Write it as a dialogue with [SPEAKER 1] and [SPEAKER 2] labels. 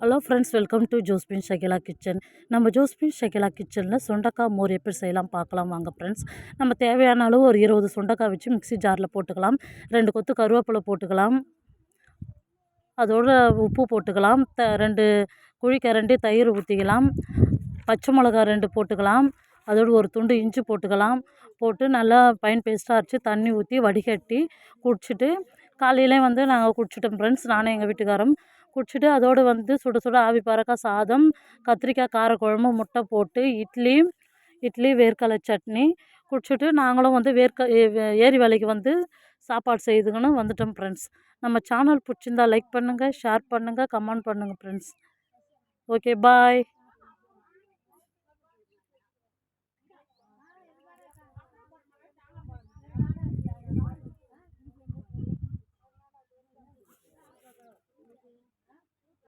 [SPEAKER 1] Hello friends, welcome to Josephine Shakila kitchen. நம்ம Josephine Shakila கிச்சனில் சுண்டக்காய் மோர் எப்படி செய்யலாம் பார்க்கலாம் வாங்க ஃப்ரெண்ட்ஸ். நம்ம தேவையான அளவு ஒரு 20 சுண்டக்காய் வச்சு மிக்ஸி ஜாரில் போட்டுக்கலாம். 2 கொத்து கருவேப்பிலை போட்டுக்கலாம். அதோட உப்பு போட்டுக்கலாம். 2 குழிக்கரண்டி தயிர் ஊற்றிக்கலாம். பச்சை மிளகா 2 போட்டுக்கலாம். அதோடு ஒரு துண்டு இஞ்சி போட்டுக்கலாம். போட்டு நல்லா ஃபைன் பேஸ்ட்டாக அரைச்சி தண்ணி ஊற்றி வடிகட்டி குடிச்சிட்டு காலையிலே நாங்கள் குடிச்சிட்டோம் ஃப்ரெண்ட்ஸ், நானும் எங்கள் வீட்டுக்காரம் குடிச்சிட்டு அதோடு சுட சுட ஆவி பறக்காய் சாதம், கத்திரிக்காய் காரக்குழம்பு, முட்டை போட்டு இட்லி வேர்க்கடலை சட்னி குடிச்சிட்டு நாங்களும் ஏரி வேலைக்கு சாப்பாடு செய்துக்கணும் வந்துட்டோம் ஃப்ரெண்ட்ஸ். நம்ம சேனல் பிடிச்சிருந்தா லைக் பண்ணுங்கள், ஷேர் பண்ணுங்கள், கமெண்ட் பண்ணுங்கள் ஃப்ரெண்ட்ஸ். ஓகே, பாய்.